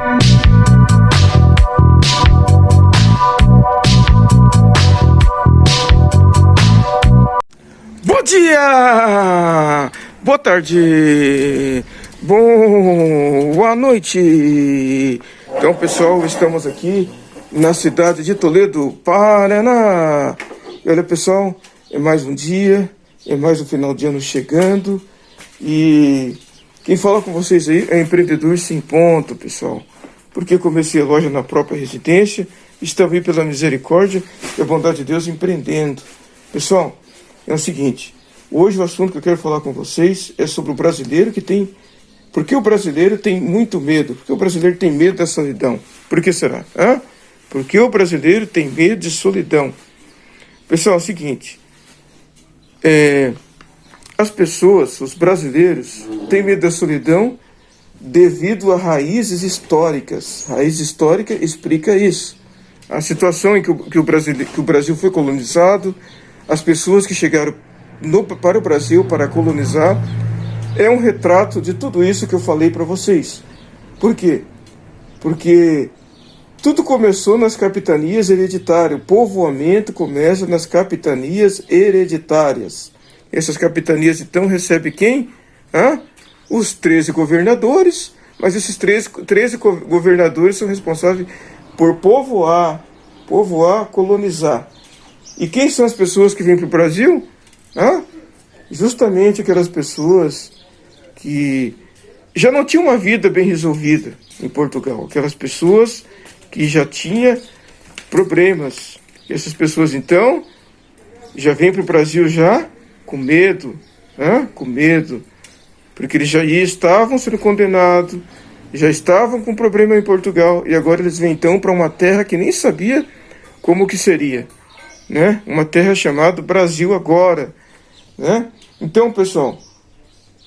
Bom dia! Boa tarde! Boa noite! Então, pessoal, estamos aqui na cidade de Toledo, Paraná. E olha, pessoal, é mais um dia, é mais um final de ano chegando. E quem fala com vocês aí é Empreendedor Sem Ponto, pessoal. Porque comecei a loja na própria residência, estamos aí pela misericórdia e a bondade de Deus empreendendo. Pessoal, é o seguinte, hoje o assunto que eu quero falar com vocês é sobre o brasileiro que tem... Por que o brasileiro tem muito medo? Por que o brasileiro tem medo da solidão? Por que será? Por que o brasileiro tem medo de solidão? Pessoal, é o seguinte, as pessoas, os brasileiros, têm medo da solidão devido a raízes históricas. Raiz histórica explica isso. A situação em que o Brasil foi colonizado, as pessoas que chegaram para o Brasil para colonizar, é um retrato de tudo isso que eu falei para vocês. Por quê? Porque tudo começou nas capitanias hereditárias. O povoamento começa nas capitanias hereditárias. Essas capitanias, então, recebem quem? Os 13 governadores, mas esses 13 governadores são responsáveis por povoar, colonizar. E quem são as pessoas que vêm para o Brasil? Justamente aquelas pessoas que já não tinham uma vida bem resolvida em Portugal. Aquelas pessoas que já tinham problemas. E essas pessoas, então, já vêm para o Brasil já com medo, com medo, porque eles já estavam sendo condenados, já estavam com problema em Portugal, e agora eles vêm então para uma terra que nem sabia como que seria, né? Uma terra chamada Brasil agora, né? Então, pessoal,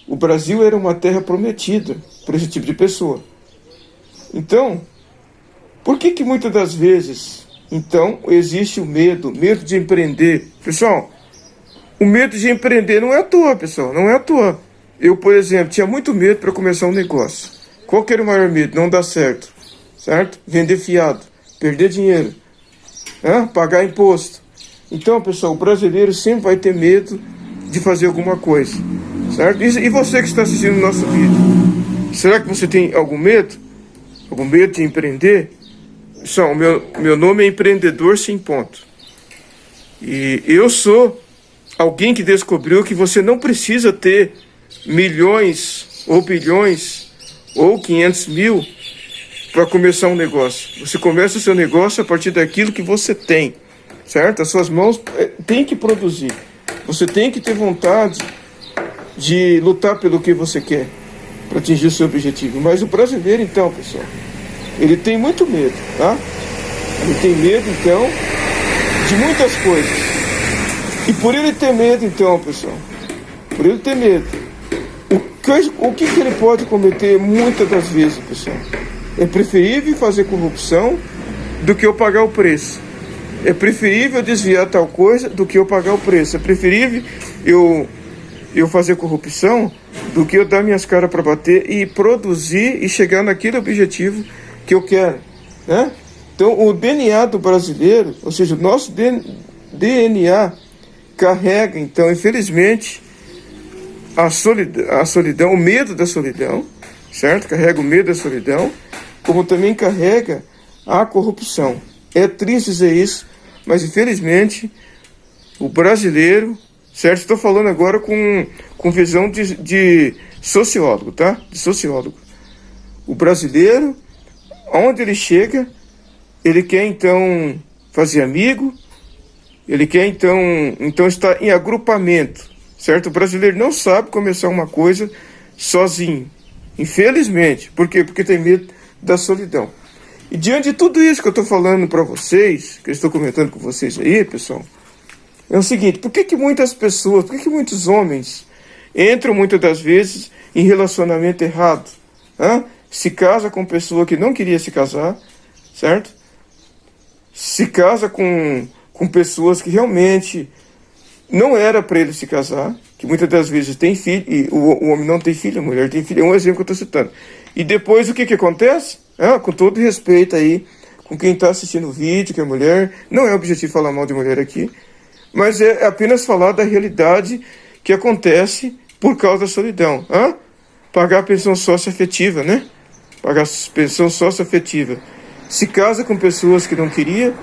o Brasil era uma terra prometida para esse tipo de pessoa. Então, por que muitas das vezes, então, existe o medo de empreender? Pessoal, o medo de empreender não é à toa, pessoal, não é à toa. Eu, por exemplo, tinha muito medo para começar um negócio. Qual que era o maior medo? Não dar certo, certo? Vender fiado, perder dinheiro, pagar imposto. Então, pessoal, o brasileiro sempre vai ter medo de fazer alguma coisa, certo? E você que está assistindo o nosso vídeo, será que você tem algum medo? Algum medo de empreender? Pessoal, meu nome é Empreendedor Sem Ponto. E eu sou alguém que descobriu que você não precisa ter milhões ou bilhões ou 500 mil para começar um negócio. Você começa o seu negócio a partir daquilo que você tem, certo? As suas mãos têm que produzir. Você tem que ter vontade de lutar pelo que você quer para atingir o seu objetivo. Mas o brasileiro, então, pessoal, ele tem muito medo, tá? Ele tem medo, então, de muitas coisas. E por ele ter medo, então, pessoal, por ele ter medo, o que ele pode cometer muitas das vezes, pessoal? É preferível fazer corrupção do que eu pagar o preço. É preferível desviar tal coisa do que eu pagar o preço. É preferível eu fazer corrupção do que eu dar minhas caras para bater e produzir e chegar naquele objetivo que eu quero, né? Então, o DNA do brasileiro, ou seja, o nosso DNA carrega, então, infelizmente, a solidão, o medo da solidão, certo? Carrega o medo da solidão, como também carrega a corrupção. É triste dizer isso, mas infelizmente o brasileiro, certo? Estou falando agora com visão de sociólogo, tá? De sociólogo. O brasileiro, onde ele chega, ele quer então fazer amigo, ele quer então estar em agrupamento, certo? O brasileiro não sabe começar uma coisa sozinho, infelizmente. Por quê? Porque tem medo da solidão. E diante de tudo isso que eu estou falando para vocês, que eu estou comentando com vocês aí, pessoal, é o seguinte, por que muitas pessoas, por que muitos homens entram muitas das vezes em relacionamento errado? Se casa com pessoa que não queria se casar, certo? Se casa com pessoas que realmente não era para ele se casar, que muitas das vezes tem filho, e o homem não tem filho, a mulher tem filho, é um exemplo que eu estou citando. E depois o que acontece? Com todo respeito aí, com quem está assistindo o vídeo, que é mulher. Não é objetivo falar mal de mulher aqui, mas é apenas falar da realidade que acontece por causa da solidão. Pagar a pensão socioafetiva, né? Pagar a pensão socioafetiva. Se casa com pessoas que não queria,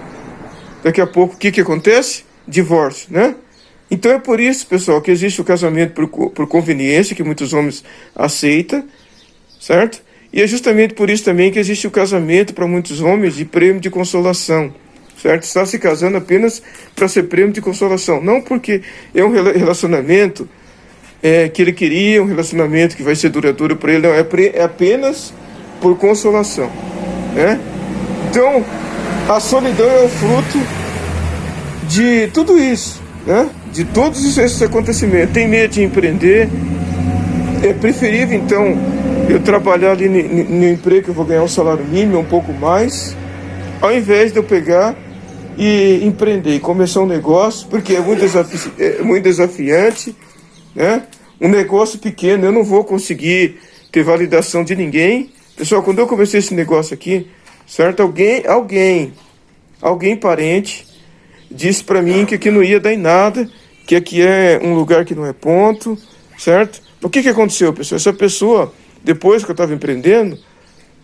daqui a pouco o que acontece? Divórcio, né? Então é por isso, pessoal, que existe o casamento por conveniência, que muitos homens aceitam, certo? E é justamente por isso também que existe o casamento para muitos homens de prêmio de consolação, certo? Está se casando apenas para ser prêmio de consolação, não porque é um relacionamento que ele queria, um relacionamento que vai ser duradouro para ele, não, é apenas por consolação, né? Então, a solidão é o fruto de tudo isso, né? De todos esses acontecimentos. Tem medo de empreender, é preferível, então, eu trabalhar ali no emprego que eu vou ganhar um salário mínimo, um pouco mais, ao invés de eu pegar e empreender, e começar um negócio, porque é muito desafiante, né? Um negócio pequeno, eu não vou conseguir ter validação de ninguém. Pessoal, quando eu comecei esse negócio aqui, certo? Alguém parente, disse para mim que aqui não ia dar em nada, que aqui é um lugar que não é ponto, certo? O que aconteceu, pessoal? Essa pessoa, depois que eu estava empreendendo,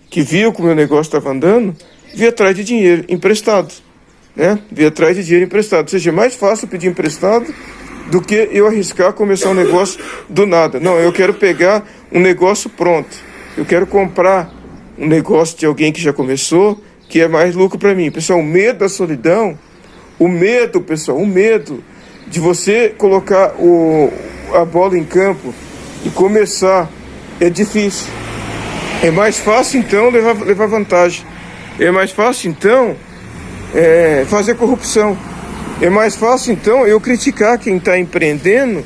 que viu como o meu negócio estava andando, veio atrás de dinheiro emprestado, né? Veio atrás de dinheiro emprestado. Ou seja, é mais fácil pedir emprestado do que eu arriscar começar um negócio do nada. Não, eu quero pegar um negócio pronto. Eu quero comprar um negócio de alguém que já começou, que é mais lucro para mim. Pessoal, o medo da solidão, o medo de você colocar a bola em campo e começar é difícil. É mais fácil, então, levar vantagem. É mais fácil, então, fazer corrupção. É mais fácil, então, eu criticar quem está empreendendo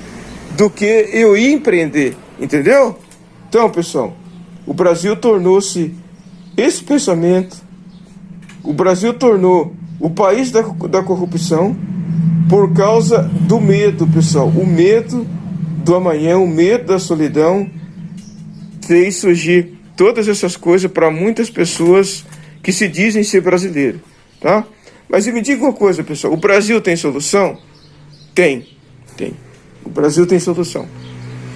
do que eu ir empreender. Entendeu? Então, pessoal, o Brasil tornou-se esse pensamento. O Brasil tornou o país da corrupção por causa do medo, pessoal. O medo do amanhã, o medo da solidão fez surgir todas essas coisas para muitas pessoas que se dizem ser brasileiros, tá? Mas me diga uma coisa, pessoal. O Brasil tem solução? Tem. O Brasil tem solução.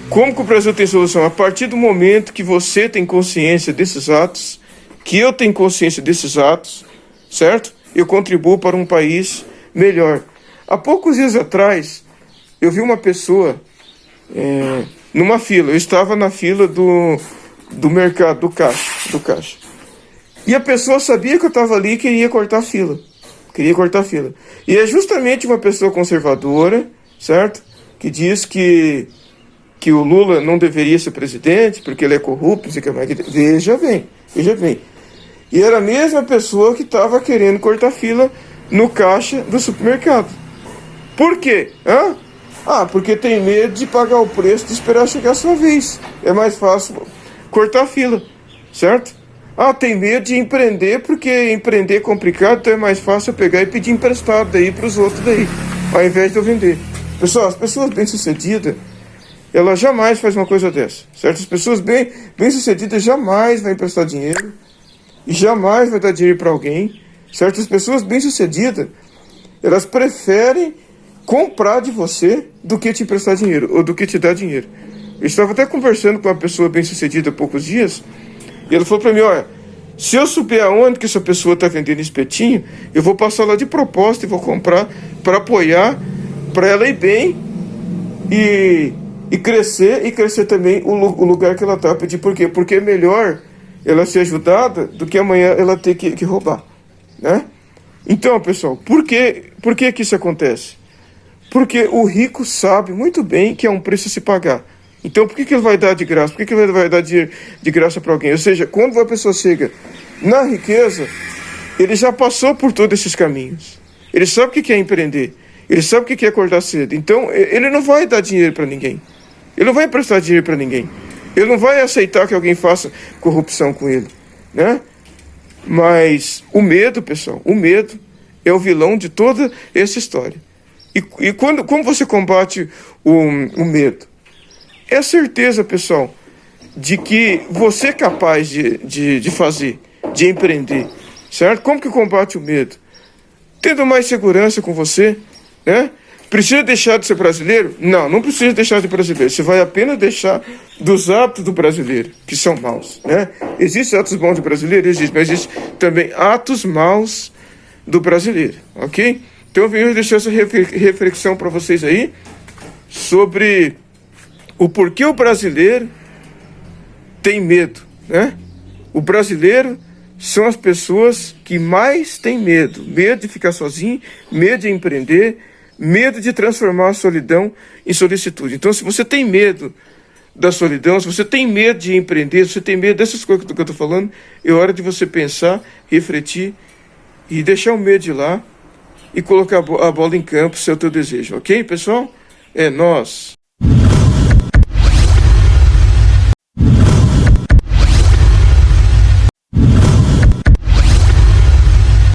Como que o Brasil tem solução? A partir do momento que você tem consciência desses atos, que eu tenho consciência desses atos, certo? Eu contribuo para um país melhor. Há poucos dias atrás, eu vi uma pessoa numa fila. Eu estava na fila do mercado, do caixa. E a pessoa sabia que eu estava ali e queria cortar a fila. E é justamente uma pessoa conservadora, certo? Que diz que o Lula não deveria ser presidente porque ele é corrupto, não sei o que mais. Veja bem. E era a mesma pessoa que estava querendo cortar fila no caixa do supermercado. Por quê? Porque tem medo de pagar o preço, de esperar chegar a sua vez. É mais fácil cortar a fila, certo? Tem medo de empreender, porque empreender é complicado, então é mais fácil eu pegar e pedir emprestado daí para os outros daí, ao invés de eu vender. Pessoal, as pessoas bem-sucedidas, elas jamais fazem uma coisa dessa, certo? As pessoas bem-sucedidas jamais vão emprestar dinheiro e jamais vai dar dinheiro para alguém, certo? As pessoas bem-sucedidas, elas preferem comprar de você do que te emprestar dinheiro, ou do que te dar dinheiro. Eu estava até conversando com uma pessoa bem-sucedida há poucos dias, e ela falou para mim, olha, se eu souber aonde que essa pessoa está vendendo espetinho, eu vou passar lá de propósito e vou comprar para apoiar, para ela ir bem e crescer também o lugar que ela está. Pedir por quê? Porque é melhor ela ser ajudada do que amanhã ela ter que roubar, né? Então, pessoal, por que isso acontece? Porque o rico sabe muito bem que é um preço a se pagar. Então, por que ele vai dar de graça? Por que ele vai dar dinheiro de graça para alguém? Ou seja, quando uma pessoa chega na riqueza, ele já passou por todos esses caminhos. Ele sabe o que é empreender. Ele sabe o que é acordar cedo. Então, ele não vai dar dinheiro para ninguém. Ele não vai emprestar dinheiro para ninguém. Ele não vai aceitar que alguém faça corrupção com ele, né? Mas o medo, pessoal, o medo é o vilão de toda essa história. E como você combate o medo? É a certeza, pessoal, de que você é capaz de fazer. de empreender, certo? Como que combate o medo? Tendo mais segurança com você, né? Precisa deixar de ser brasileiro? Não, não precisa deixar de ser brasileiro. Você vai apenas deixar dos hábitos do brasileiro, que são maus, né? Existem atos bons do brasileiro? Existe, mas existem também atos maus do brasileiro, ok? Então eu venho deixar essa reflexão para vocês aí sobre o porquê o brasileiro tem medo, né? O brasileiro são as pessoas que mais têm medo. Medo de ficar sozinho, medo de empreender, medo de transformar a solidão em solicitude. Então, se você tem medo da solidão, se você tem medo de empreender, se você tem medo dessas coisas que eu estou falando, é hora de você pensar, refletir e deixar o medo de lá e colocar a bola em campo, se é o teu desejo. Ok, pessoal? É nós.